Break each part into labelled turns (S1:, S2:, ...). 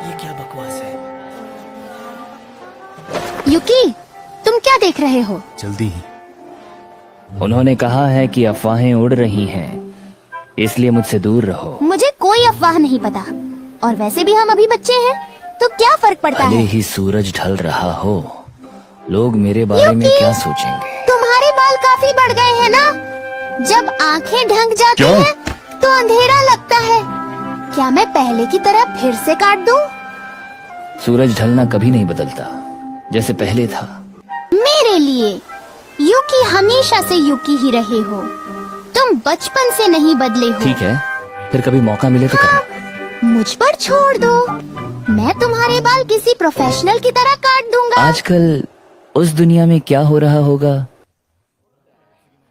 S1: ये क्या बकवास है?
S2: युकी, तुम क्या देख रहे हो?
S1: जल्दी ही।
S3: उन्होंने कहा है कि अफवाहें उड़ रही हैं, इसलिए मुझसे दूर रहो।
S2: मुझे कोई अफवाह नहीं पता, और वैसे भी हम अभी बच्चे हैं, तो क्या फर्क पड़ता
S3: भले
S2: है?
S3: ही सूरज ढल रहा हो, लोग मेरे बारे में
S2: युकी,
S3: क्या सोचेंगे?
S2: तुम्हारे बाल काफी बढ़ गए हैं ना? जब आंखें ढंक जाती
S3: क्यों?
S2: हैं, तो अंधेरा लगता है। क्या मैं पहले की तरह फिर से काट दूं?
S3: सूरज ढलना कभी नहीं बदलता, जैसे पहले था।
S2: मेरे लिए युकी हमेशा से युकी ही रहे हो। तुम बचपन से नहीं बदले हो।
S3: ठीक है, फिर कभी मौका मिले तो करना।
S2: मुझ पर छोड़ दो, मैं तुम्हारे बाल किसी प्रोफेशनल की तरह काट दूंगा।
S3: आजकल उस दुनिया में क्या हो रहा होगा?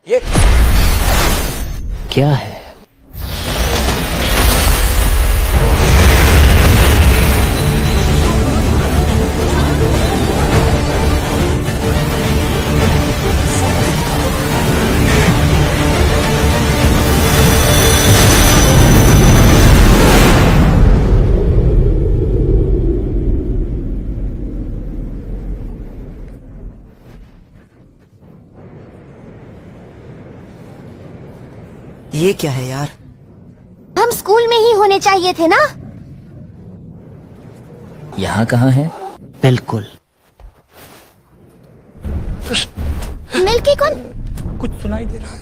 S1: ये
S3: क्या है?
S1: ये क्या है यार?
S2: हम स्कूल में ही होने चाहिए थे ना?
S3: यहाँ कहाँ है?
S1: बिल्कुल।
S2: मिल्की कौन?
S1: कुछ सुनाई दे रहा है।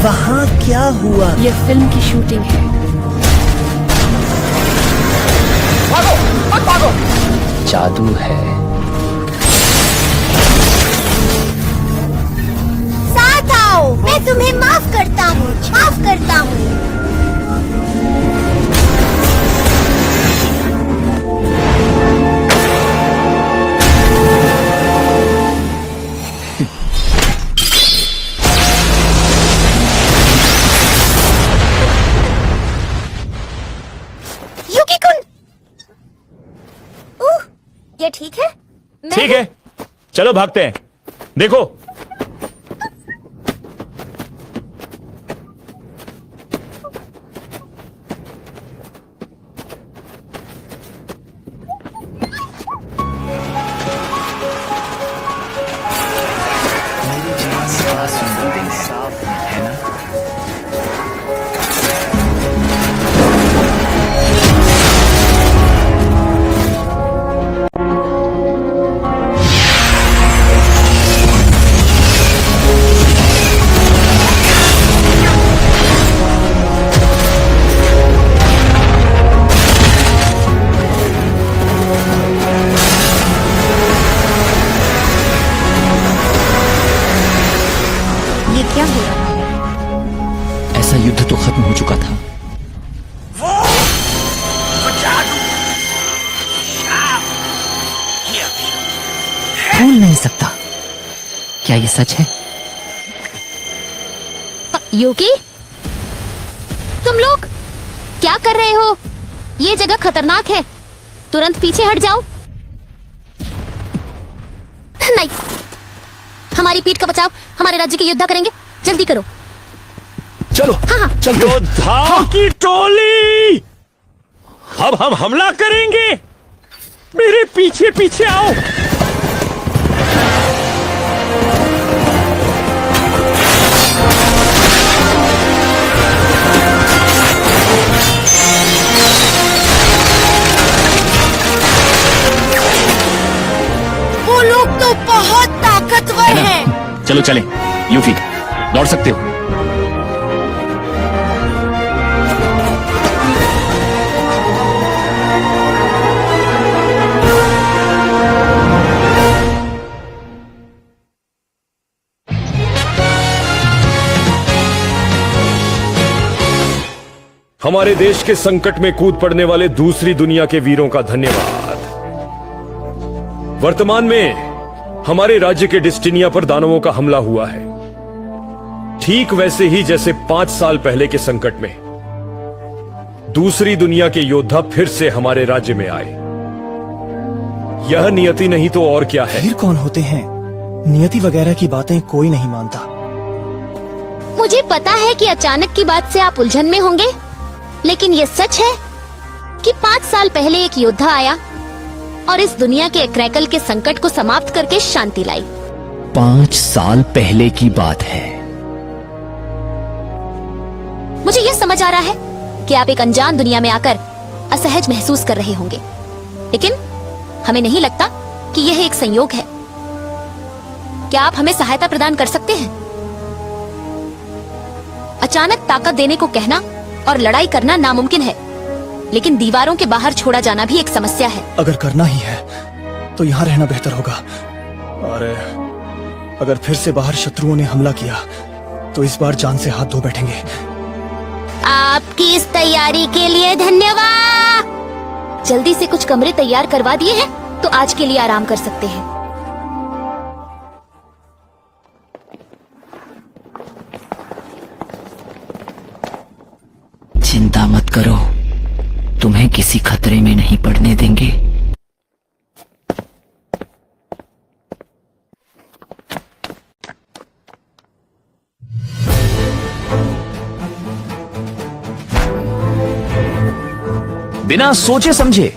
S1: वहाँ क्या हुआ?
S4: ये फिल्म की शूटिंग है।
S3: जादू है।
S2: साथ आओ, मैं तुम्हें माफ करता हूँ, माफ करता हूँ। युकी कुन, ये ठीक है?
S5: ठीक है, चलो भागते हैं। देखो,
S3: साफ है ना?
S2: ये क्या हो रहा है?
S3: ऐसा युद्ध तो खत्म हो चुका था।
S4: भूल नहीं सकता। क्या ये सच है?
S2: युकी, तुम लोग क्या कर रहे हो? ये जगह खतरनाक है, तुरंत पीछे हट जाओ। नहीं, हमारी पीठ का बचाव हमारे राज्य की योद्धा करेंगे, जल्दी करो।
S5: चलो
S2: हाँ।
S5: चलो। योद्धाओं की टोली, अब हम हमला करेंगे। मेरे पीछे पीछे आओ।
S2: वो लोग तो बहुत ताकतवर हैं।
S3: चलो चलें। यूफी, दौड़ सकते हो।
S5: हमारे देश के संकट में कूद पड़ने वाले दूसरी दुनिया के वीरों का धन्यवाद। वर्तमान में हमारे राज्य के डिस्टिनिया पर दानवों का हमला हुआ है, ठीक वैसे ही जैसे 5 साल पहले के संकट में दूसरी दुनिया के योद्धा फिर से हमारे राज्य में आए। यह नियति नहीं तो और क्या है।
S1: वीर कौन होते हैं? नियति वगैरह की बातें कोई नहीं मानता।
S2: मुझे पता है कि अचानक की बात से आप उलझन में होंगे, लेकिन ये सच है कि 5 साल पहले एक योद्धा आया और इस दुनिया के क्रैकल के संकट को समाप्त करके शांति लाई।
S4: 5 साल पहले की बात है।
S2: मुझे ये समझ आ रहा है कि आप एक अनजान दुनिया में आकर असहज महसूस कर रहे होंगे, लेकिन हमें नहीं लगता कि यह एक संयोग है। क्या आप हमें सहायता प्रदान कर सकते हैं? अचानक ताकत देने को कहना और लड़ाई करना नामुमकिन है, लेकिन दीवारों के बाहर छोड़ा जाना भी एक समस्या है।
S1: अगर करना ही है तो यहाँ रहना बेहतर होगा, और अगर फिर से बाहर शत्रुओं ने हमला किया तो इस बार जान से हाथ धो बैठेंगे।
S2: आपकी इस तैयारी के लिए धन्यवाद। जल्दी से कुछ कमरे तैयार करवा दिए हैं तो आज के लिए आराम कर सकते हैं।
S4: चिंता मत करो, तुम्हें किसी खतरे में नहीं पड़ने देंगे।
S3: बिना सोचे समझे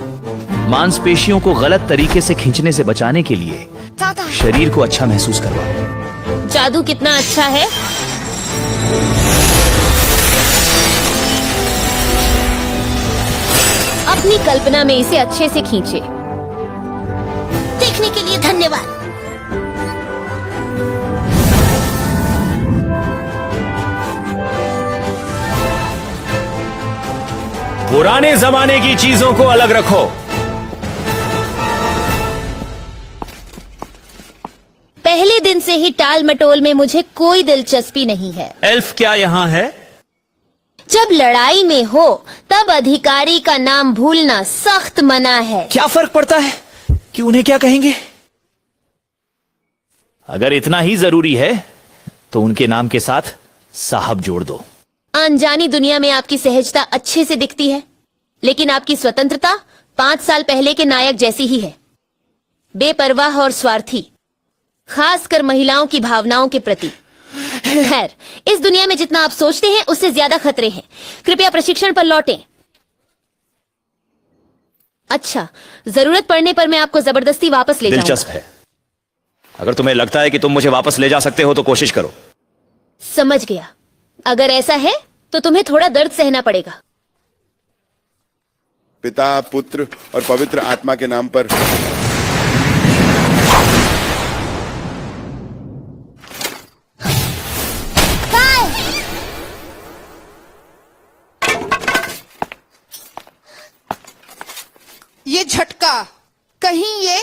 S3: मांसपेशियों को गलत तरीके से खींचने से बचाने के लिए शरीर को अच्छा महसूस करवाओ।
S2: जादू कितना अच्छा है। अपनी कल्पना में इसे अच्छे से खींचे। देखने के लिए धन्यवाद।
S5: पुराने जमाने की चीजों को अलग रखो।
S2: पहले दिन से ही टाल मटोल में मुझे कोई दिलचस्पी नहीं है।
S5: एल्फ क्या यहाँ है?
S2: जब लड़ाई में हो तब अधिकारी का नाम भूलना सख्त मना है।
S3: क्या फर्क पड़ता है कि उन्हें क्या कहेंगे? अगर इतना ही जरूरी है तो उनके नाम के साथ साहब जोड़ दो।
S2: अनजानी दुनिया में आपकी सहजता अच्छे से दिखती है, लेकिन आपकी स्वतंत्रता 5 साल पहले के नायक जैसी ही है। बेपरवाह और स्वार्थी, खासकर महिलाओं की भावनाओं के प्रति। खैर, इस दुनिया में जितना आप सोचते हैं उससे ज्यादा खतरे हैं। कृपया प्रशिक्षण पर लौटें। अच्छा, जरूरत पड़ने पर मैं आपको जबरदस्ती वापस ले जाऊंगा।
S5: दिलचस्प है। अगर तुम्हें लगता है कि तुम मुझे वापस ले जा सकते हो तो कोशिश करो।
S2: समझ गया। अगर ऐसा है तो तुम्हें थोड़ा दर्द सहना पड़ेगा।
S6: पिता, पुत्र और पवित्र आत्मा के नाम पर।
S7: ये झटका कहीं ये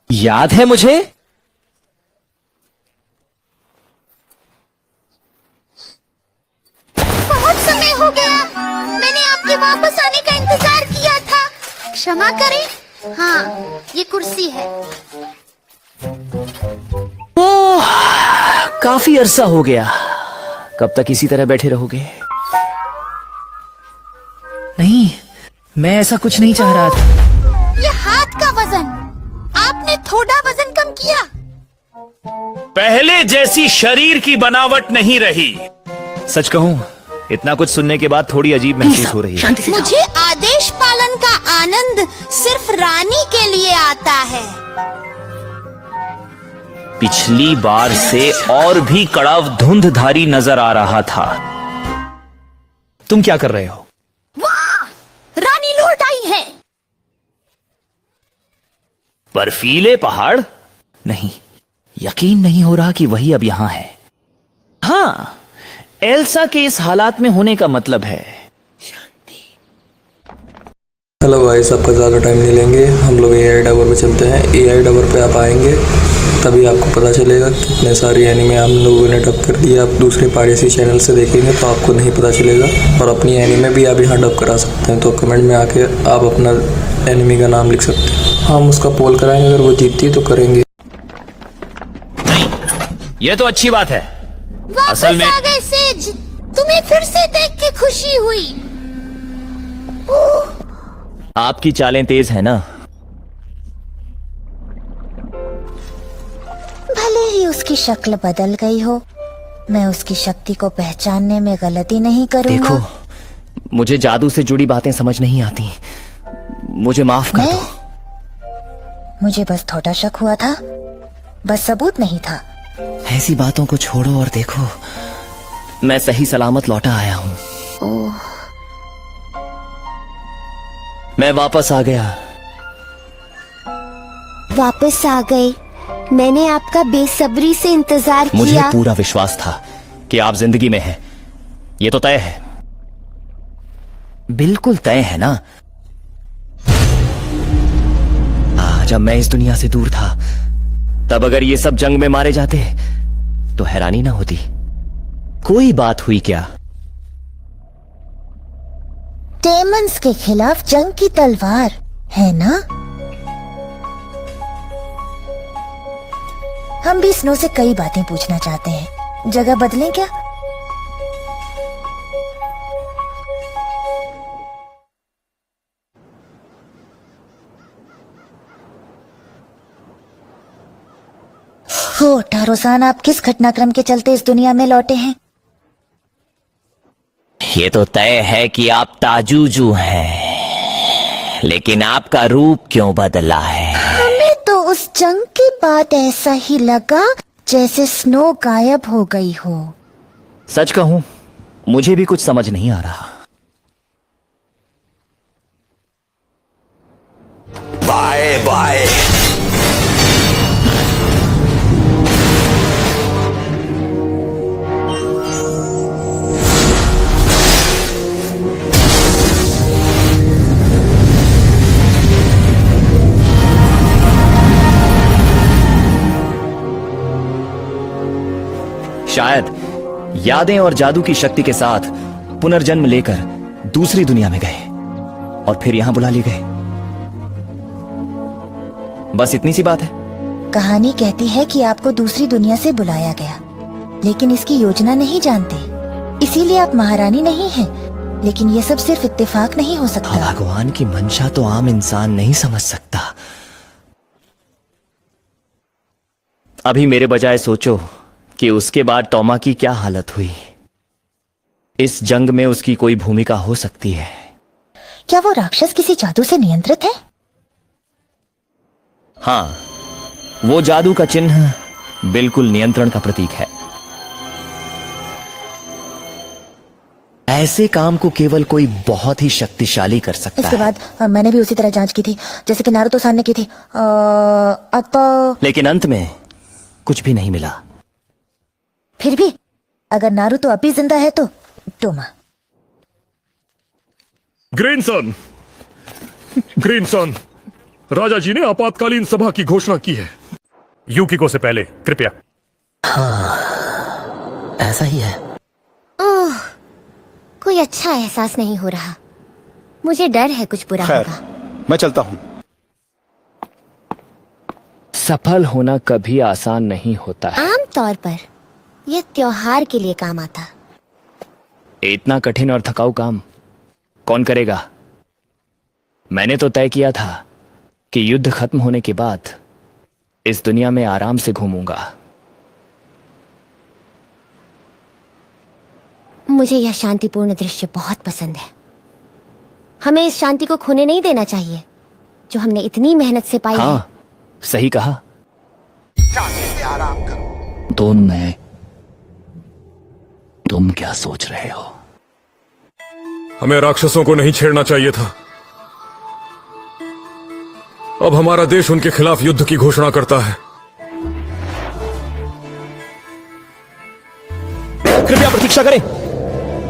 S3: याद है मुझे?
S2: बहुत समय हो गया। मैंने आपके वापस आने का इंतजार किया था। क्षमा करें। हाँ, ये कुर्सी है।
S3: ओह, काफी अरसा हो गया। कब तक इसी तरह बैठे रहोगे?
S4: नहीं, मैं ऐसा कुछ नहीं चाह रहा था।
S2: ये हाथ का वजन, आपने थोड़ा वजन कम किया।
S5: पहले जैसी शरीर की बनावट नहीं रही।
S3: सच कहूं, इतना कुछ सुनने के बाद थोड़ी अजीब महसूस हो रही है।
S2: मुझे आदेश पालन का आनंद सिर्फ रानी के लिए आता है।
S3: पिछली बार से और भी कड़व धुंधधारी नजर आ रहा था। तुम क्या कर रहे हो?
S2: वाह, रानी लौट आई है।
S3: बर्फीले पहाड़? नहीं, यकीन नहीं हो रहा कि वही अब यहां है। हाँ, एल्सा के इस हालात में होने का मतलब है।
S8: हेलो गाइस, आपका ज़्यादा टाइम नहीं लेंगे। हम लोग एआई डबर पे चलते हैं। एआई डबर पे आप आएंगे तभी आपको पता चलेगा कितने सारी एनिमे हम लोगों ने डब कर दिया। आप दूसरे पायरेसी चैनल से देखेंगे तो आपको नहीं पता चलेगा, और अपनी एनिमे भी आप यहाँ डब करा सकते हैं। तो कमेंट में आके आप अपना एनिमे का नाम लिख सकते हैं। हम उसका पोल कराएंगे, अगर वो जीतती है तो करेंगे।
S3: यह तो अच्छी बात है।
S2: असल में आ गए सेज, तुम्हें फिर से देख के खुशी हुई।
S3: आपकी चालें तेज है ना?
S9: भले ही उसकी शक्ल बदल गई हो, मैं उसकी शक्ति को पहचानने में गलती नहीं करूंगा।
S4: देखो, मुझे जादू से जुड़ी बातें समझ नहीं आती, मुझे माफ कर दो।
S9: मुझे बस थोड़ा शक हुआ था, बस सबूत नहीं था।
S4: ऐसी बातों को छोड़ो और देखो, मैं सही सलामत लौटा आया हूँ। मैं वापस आ गया।
S9: वापस आ गए? मैंने आपका बेसब्री से इंतजार
S4: मुझे
S9: किया।
S4: पूरा विश्वास था कि आप जिंदगी में हैं। ये तो तय है, बिल्कुल तय है ना। जब मैं इस दुनिया से दूर था, तब अगर ये सब जंग में मारे जाते तो हैरानी ना होती। कोई बात हुई क्या?
S9: डेमंस के खिलाफ जंग की तलवार है ना? हम भी स्नो से कई बातें पूछना चाहते हैं। जगह बदलें क्या? हो टारोसान, आप किस घटनाक्रम के चलते इस दुनिया में लौटे हैं?
S4: ये तो तय है कि आप ताजूजू हैं, लेकिन आपका रूप क्यों बदला है?
S9: हमें तो उस जंग के बाद ऐसा ही लगा जैसे स्नो गायब हो गई हो।
S4: सच कहूं, मुझे भी कुछ समझ नहीं आ रहा।
S3: Bye bye.
S4: शायद यादें और जादू की शक्ति के साथ पुनर्जन्म लेकर दूसरी दुनिया में गए और फिर यहां बुला लिए गए। बस इतनी सी बात है।
S9: कहानी कहती है कि आपको दूसरी दुनिया से बुलाया गया, लेकिन इसकी योजना नहीं जानते, इसीलिए आप महारानी नहीं हैं। लेकिन ये सब सिर्फ इत्तेफाक नहीं हो सकता।
S4: भगवान की मंशा तो आम इंसान नहीं समझ सकता। अभी मेरे बजाय सोचो कि उसके बाद टॉमा की क्या हालत हुई। इस जंग में उसकी कोई भूमिका हो सकती है।
S9: क्या वो राक्षस किसी जादू से नियंत्रित है?
S4: हाँ, वो जादू का चिन्ह बिल्कुल नियंत्रण का प्रतीक है। ऐसे काम को केवल कोई बहुत ही शक्तिशाली कर सकता
S9: इसके
S4: है।
S9: बाद मैंने भी उसी तरह जांच की थी जैसे कि नारुतो-सान ने की थी।
S4: लेकिन अंत में कुछ भी नहीं मिला।
S9: फिर भी अगर नारुतो अभी जिंदा है तो टोमा।
S5: ग्रैंडसन, ग्रैंडसन, राजा जी ने आपातकालीन सभा की घोषणा की है। युकिको से पहले कृपया।
S4: हाँ, ऐसा ही है।
S9: ओह, कोई अच्छा एहसास नहीं हो रहा। मुझे डर है कुछ बुरा होगा।
S1: मैं चलता हूँ।
S4: सफल होना कभी आसान नहीं होता है।
S9: आम तौर पर यह त्योहार के लिए काम आता।
S4: इतना कठिन और थकाऊ काम कौन करेगा? मैंने तो तय किया था कि युद्ध खत्म होने के बाद इस दुनिया में आराम से घूमूंगा।
S9: मुझे यह शांतिपूर्ण दृश्य बहुत पसंद है। हमें इस शांति को खोने नहीं देना चाहिए जो हमने इतनी मेहनत से पाई है।
S4: हाँ, सही कहा। तुम क्या सोच रहे हो?
S5: हमें राक्षसों को नहीं छेड़ना चाहिए था। अब हमारा देश उनके खिलाफ युद्ध की घोषणा करता है।
S1: कृपया प्रतीक्षा करें।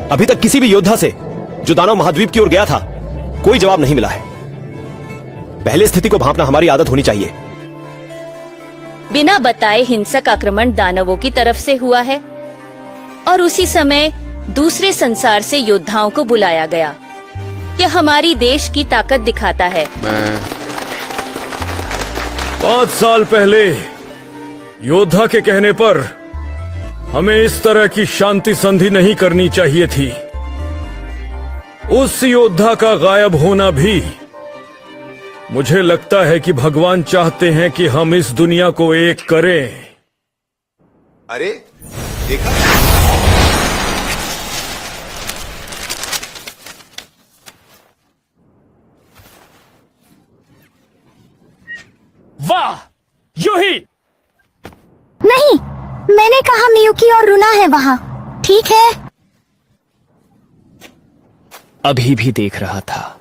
S1: अभी तक किसी भी योद्धा से जो दानव महाद्वीप की ओर गया था कोई जवाब नहीं मिला है। पहले स्थिति को भांपना हमारी आदत होनी चाहिए।
S2: बिना बताए हिंसक आक्रमण दानवों की तरफ से हुआ है और उसी समय दूसरे संसार से योद्धाओं को बुलाया गया। यह हमारी देश की ताकत दिखाता है।
S5: 5 साल पहले योद्धा के कहने पर हमें इस तरह की शांति संधि नहीं करनी चाहिए थी। उस योद्धा का गायब होना भी मुझे लगता है कि भगवान चाहते हैं कि हम इस दुनिया को एक करें।
S6: अरे देखा,
S4: वाह, यूही।
S9: नहीं, मैंने कहा मियुकी और रुना है वहाँ। ठीक है।
S4: अभी भी देख रहा था,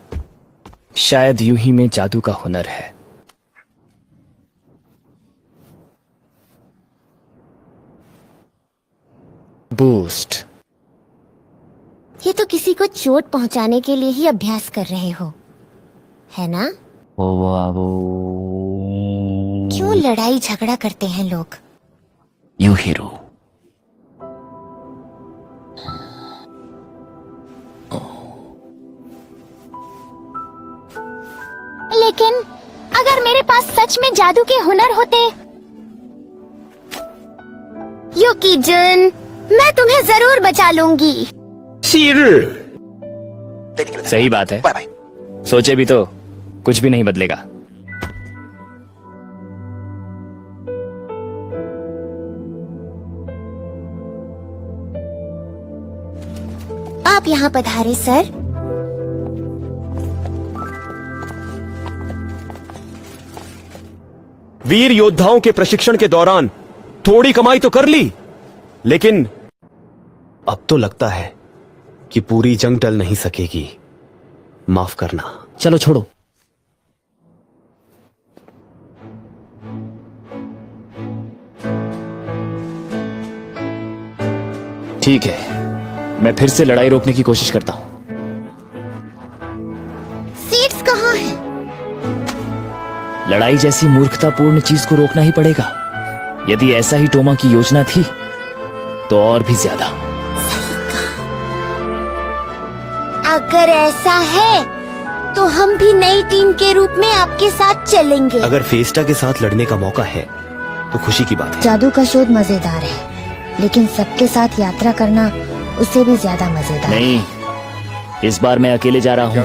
S4: शायद यूही में जादू का हुनर है। बूस्ट।
S9: ये तो किसी को चोट पहुंचाने के लिए ही अभ्यास कर रहे हो, है ना? क्यों लड़ाई झगड़ा करते हैं लोग?
S3: You hero.
S9: लेकिन अगर मेरे पास सच में जादू के हुनर होते, युकी जुन, मैं तुम्हें जरूर बचा लूंगी।
S4: सही बात है, सोचे भी तो कुछ भी नहीं बदलेगा।
S9: आप यहाँ पधारे सर।
S1: वीर योद्धाओं के प्रशिक्षण के दौरान थोड़ी कमाई तो कर ली, लेकिन अब तो लगता है कि पूरी जंग टल नहीं सकेगी। माफ करना।
S4: चलो छोड़ो। ठीक है, मैं फिर से लड़ाई रोकने की कोशिश करता हूं।
S9: सीट्स कहाँ हैं?
S4: लड़ाई जैसी मूर्खतापूर्ण चीज को रोकना ही पड़ेगा। यदि ऐसा ही टोमा की योजना थी तो और भी ज्यादा।
S9: अगर ऐसा है तो हम भी नई टीम के रूप में आपके साथ चलेंगे।
S1: अगर फेस्टा के साथ लड़ने का मौका है तो खुशी की बात है।
S9: जादू का शोध मजेदार है, लेकिन सबके साथ यात्रा करना उससे भी ज्यादा मजेदार।
S4: नहीं, इस बार मैं अकेले जा रहा हूं।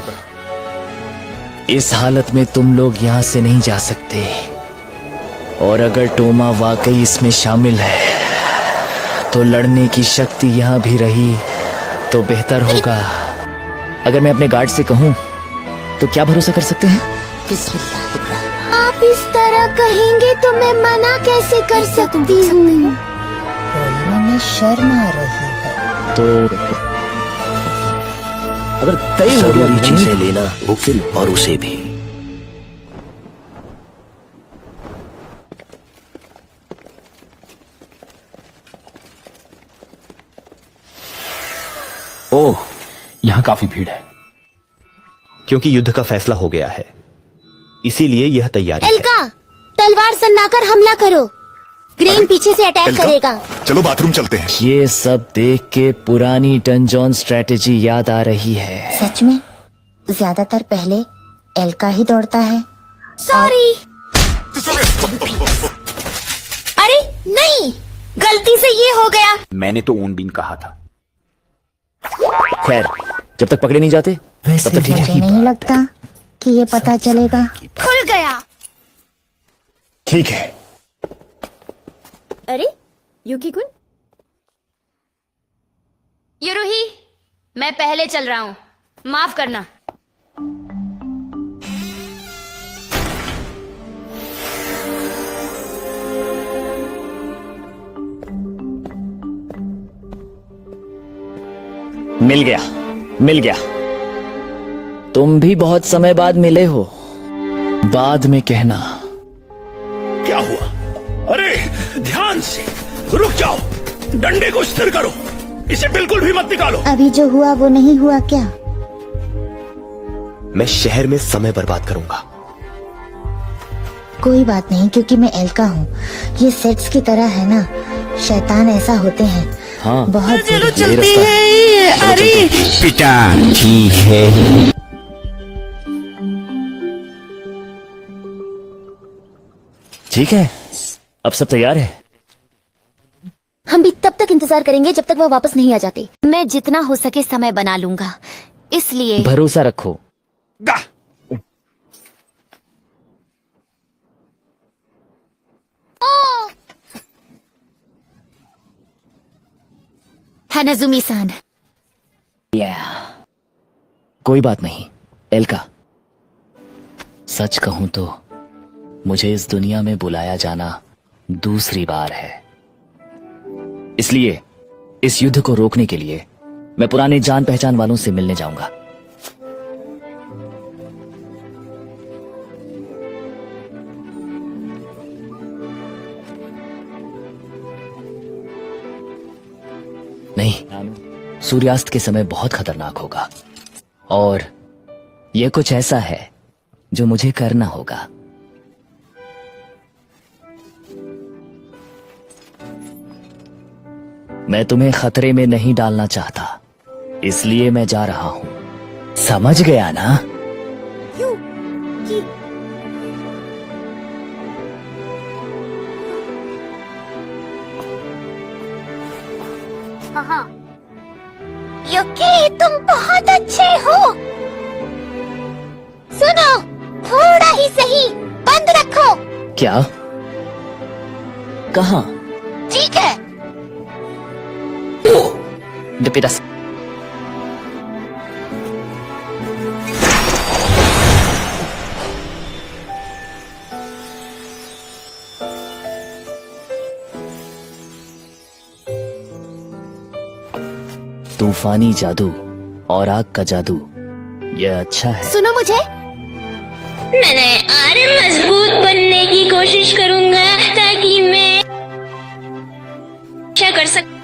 S4: इस हालत में तुम लोग यहाँ से नहीं जा सकते, और अगर टोमा वाकई इसमें शामिल है तो लड़ने की शक्ति यहाँ भी रही तो बेहतर होगा। अगर मैं अपने गार्ड से कहूँ तो क्या भरोसा कर सकते हैं?
S9: आप इस तरह कहेंगे तो मैं मना कैसे कर सकती हूँ? में शर्म आ रही है।
S4: तो अगर तय हो गया चीजें लेना मुमकिन और उसे भी।
S3: ओह, यहाँ काफी भीड़ है।
S1: क्योंकि युद्ध का फैसला हो गया है, इसीलिए यह तैयारी है।
S9: एल्का, तलवार सन्नाकर हमला करो। ग्रेन पीछे से अटैक करेगा।
S6: चलो बाथरूम चलते हैं।
S4: ये सब देख के पुरानी डंजॉन स्ट्रेटेजी याद आ रही है।
S9: सच में ज्यादातर पहले एल्का ही दौड़ता है। सॉरी। अरे नहीं, गलती से ये हो गया।
S3: मैंने तो ओनबीन कहा था।
S4: खैर, जब तक पकड़े नहीं जाते तब तक ठीक है।
S9: मुझे नहीं लगता कि ये पता चलेगा। खुल गया।
S4: ठीक है।
S2: अरे युकी-कुन? युरुही, मैं पहले चल रहा हूँ, माफ करना।
S4: मिल गया, मिल गया। तुम भी बहुत समय बाद मिले हो। बाद में कहना।
S5: क्या हुआ? अरे ध्यान से, रुक जाओ, डंडे को स्थिर करो, इसे बिल्कुल भी मत निकालो।
S9: अभी जो हुआ वो नहीं हुआ क्या?
S1: मैं शहर में समय बर्बाद करूंगा।
S9: कोई बात नहीं, क्योंकि मैं एल्का हूँ। ये सेट्स की तरह है ना, शैतान ऐसा होते हैं।
S4: हाँ,
S9: बहुत
S7: चलते हैं। अरे
S3: पिता ठीक है।
S4: ठीक है, अब सब तैयार है।
S9: हम भी तब तक इंतजार करेंगे जब तक वो वापस नहीं आ जाते। मैं जितना हो सके समय बना लूंगा, इसलिए
S4: भरोसा रखो।
S2: हानाजुमी-सान।
S4: कोई बात नहीं एल्का, सच कहूं तो मुझे इस दुनिया में बुलाया जाना दूसरी बार है। इसलिए इस युद्ध को रोकने के लिए मैं पुराने जान पहचान वालों से मिलने जाऊंगा। नहीं, सूर्यास्त के समय बहुत खतरनाक होगा और यह कुछ ऐसा है जो मुझे करना होगा। मैं तुम्हें खतरे में नहीं डालना चाहता, इसलिए मैं जा रहा हूं। समझ गया ना?
S9: युकी, तुम बहुत अच्छे हो। सुनो, थोड़ा ही सही, बंद रखो।
S4: क्या? कहाँ?
S9: ठीक है।
S4: Depitas. तूफानी जादू और आग का जादू, यह अच्छा है।
S2: सुनो मुझे,
S10: मैं और मजबूत बनने की कोशिश करूंगा ताकि मैं अच्छा कर सकूं।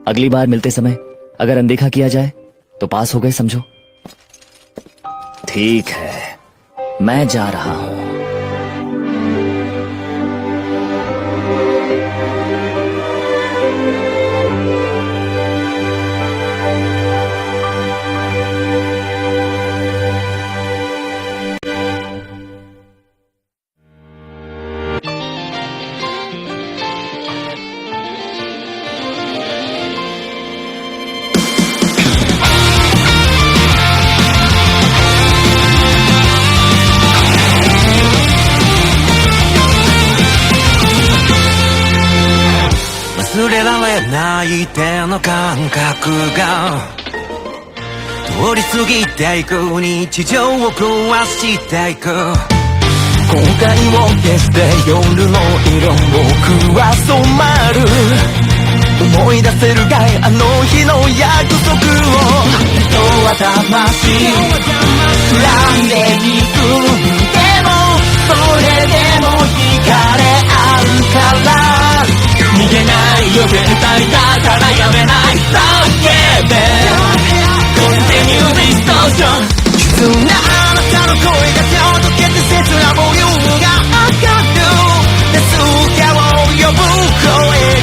S4: अगली बार मिलते समय अगर अनदेखा किया जाए तो पास हो गए समझो। ठीक है, मैं जा रहा हूं।
S11: 忘れられない手の感覚が通り過ぎていく、日常を壊していく。後悔を消して夜の色僕は染まる。思い出せるかいあの日の約束を。人は魂恨んでいく。でもそれでも惹かれ合うから、逃げないよ絶対だからやめない。叫べ Continue distortion。 絆あなたの声が届けて切なボリュームが上がる。助けを呼ぶ声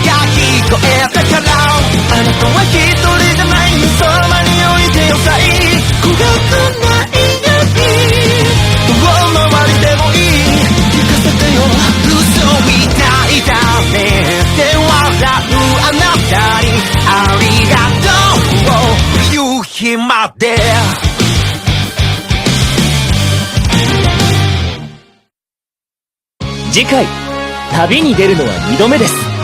S11: が聞こえたから、あなたは一人じゃない。そばに置いてよさい。怖くないようにどう回りでもいい。聞かせてよ嘘みたいだねって笑うあなたにありがとう。夕日まで
S4: 次回旅に出るのは2度目です。